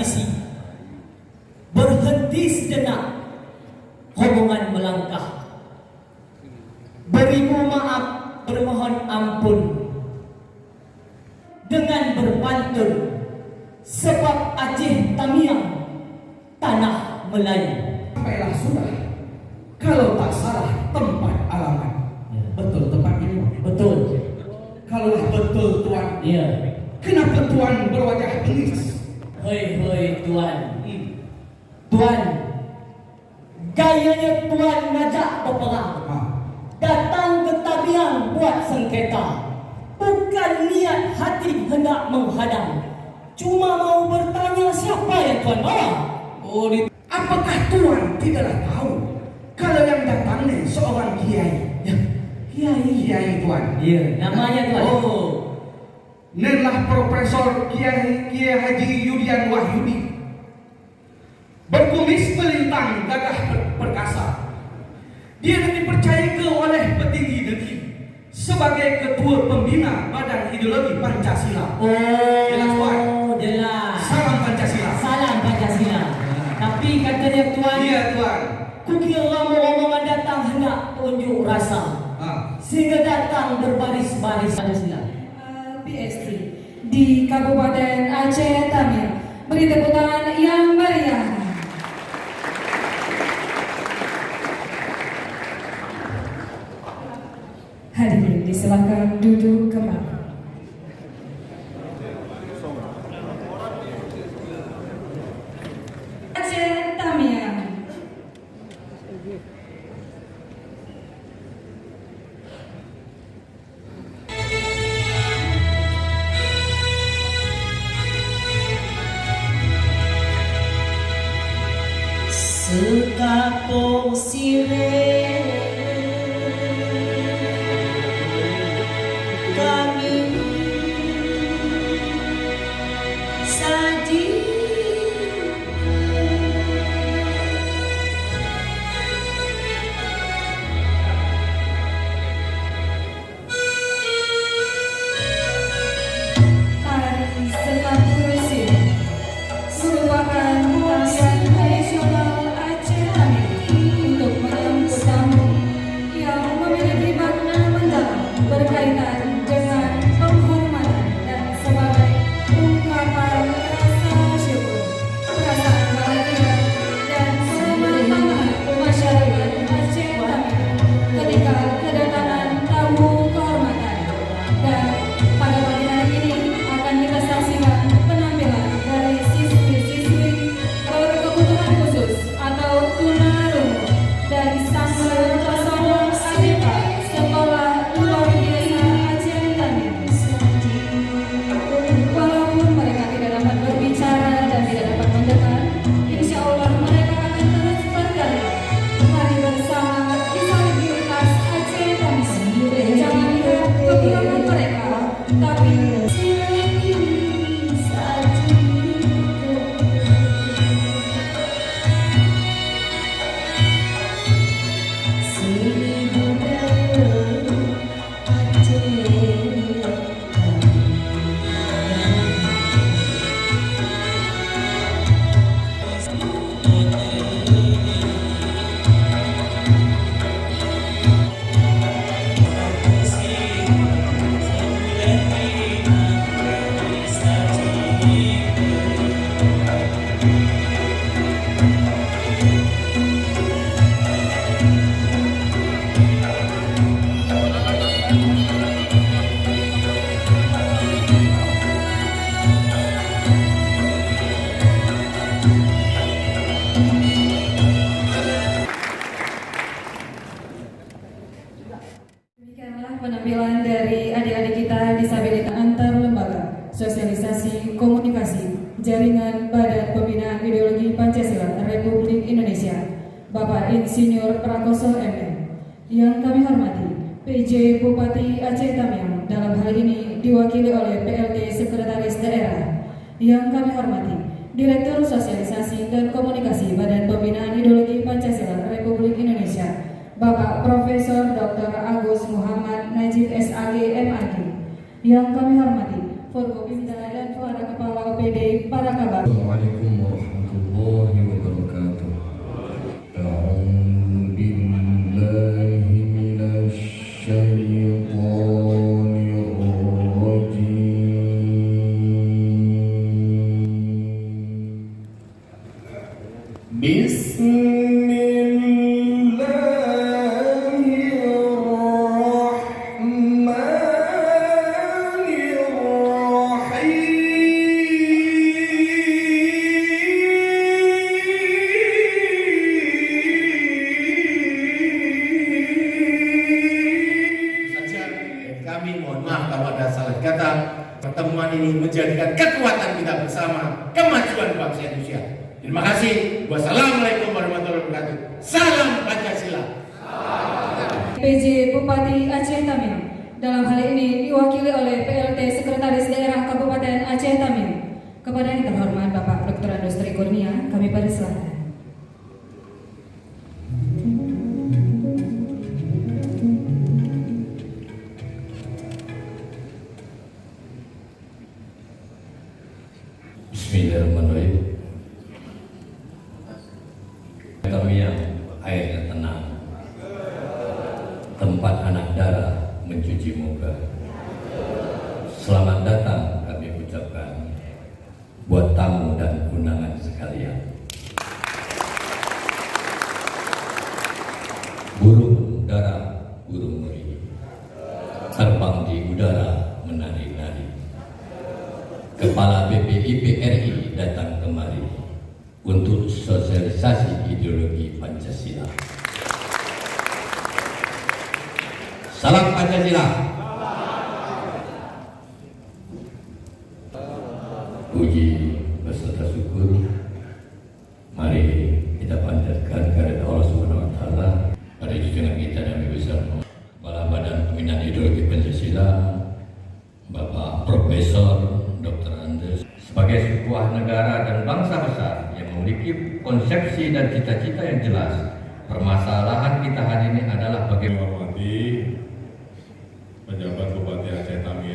tradisi. Berhenti sejenak, hubungan melangkah. Beribu maaf, bermohon ampun. Dengan berpantun, sebab Aceh Tamiang, tanah Melayu. Sampailah sudah, kalau tak salah tempat alamat. Ya. Betul tempat ini? Betul. Kalau betul Tuan, Ya. kenapa Tuan berwajah bengis? Hei Tuan. Tuan, gayanya Tuan ngajak berperang. Datang ke Tamiang buat sengketa. Bukan niat hati hendak menghadang. Cuma mau bertanya siapa yang Tuan bawa. Apakah Tuan tidaklah tahu kalau yang datang ni seorang kiai? Ya. Kiai Tuan. Ya, namanya Tuan. Oh, inilah Profesor Kiai Haji Yudian Wahyudi. Berkumis melintang, gagah perkasa. Dia dipercayai oleh petinggi negeri sebagai ketua pembina Badan Ideologi Pancasila. Oh, Jelas Tuan? jelas. Salam Pancasila. Salam Pancasila. Tapi katanya Tuan, Iya Tuan. kukira rombongan datang hendak unjuk rasa, sehingga datang berbaris-baris. Pancasila. PST di Kabupaten Aceh Tamiang. Beri tepuk tangan yang meriah. Hadirin disilakan duduk kembali. Aceh Tamiang. Sekapung sireh kami saji Tari Sekapung Sireh merupakan tarian tradisional Aceh Tamiang untuk menyambut tamu yang memiliki makna mendalam berkaitan dengan penghormatan dan sebagai ungkapan rasa syukur, perasaan bahagia dan kebersamaan masyarakat Aceh Tamiang ketika kedatangan tamu kehormatan. Dan pada pagi hari ini akan kita saksikan penampilan dari siswi-siswi berkebutuhan khusus atau tunarungu dari Sanggar Prasada ADK Sekolah Luar Biasa Aceh Tamiang. Walaupun mereka tidak dapat berbicara dan tidak dapat mendengar, insya Allah mereka akan terus berkarya. Mari bersama disabilitas Aceh Tamiang. Jangan lihat kekurangan mereka, tapi demikianlah penampilan dari adik-adik kita disabilitas antar lembaga sosialisasi komunikasi jaringan Badan Pembinaan Ideologi Pancasila Republik Indonesia, Bapak Insinyur Prakoso MM. Yang kami hormati PJ Bupati Aceh Tamiang, dalam hal ini diwakili oleh PLT Sekretaris Daerah. Yang kami hormati Direktur Sosialisasi dan Komunikasi Badan Pembinaan Ideologi Pancasila Republik Indonesia, Bapak Profesor Dr. Agus Muhammad Najib SAG MAG. Yang kami hormati Forkopimda dan para kepala OPD, para kabar. Assalamualaikum warahmatullahi wabarakatuh. A'udzu billahi minasy syaithanir rajim. Saja kami mohon maaf kalau ada salah kata. Pertemuan ini menjadikan kekuatan kita bersama kemajuan bangsa Indonesia. Terima kasih. Wassalamualaikum warahmatullahi wabarakatuh. Salam Pancasila. PJ Bupati Aceh Tamim. Dalam hal ini diwakili oleh PLT Sekretaris Daerah Kabupaten Aceh Tamim. Kepada yang terhormat Bapak Dr. Andustri Kurnia, kami persilahkan. Bismillahirrahmanirrahim. Kami yang airnya tenang, tempat anak darah mencuci muka. Selamat datang kami ucapkan buat tamu dan undangan sekalian. Burung dara, burung meri, terbang di udara menari-nari. Kepala BPIP RI datang kemari untuk sosialisasi ideologi Pancasila. Salam Pancasila. Puji beserta syukur, mari kita panjatkan kepada Allah Subhanahu Wa Taala pada junjungan kita dan besar Kepala Badan Pembinaan Ideologi Pancasila, Bapak Profesor Dr. Andes, sebagai sebuah negara dan bangsa besar yang memiliki konsepsi dan cita-cita yang jelas. Permasalahan kita hari ini adalah bagaimana Hormati pejabat Bupati Aceh Tamim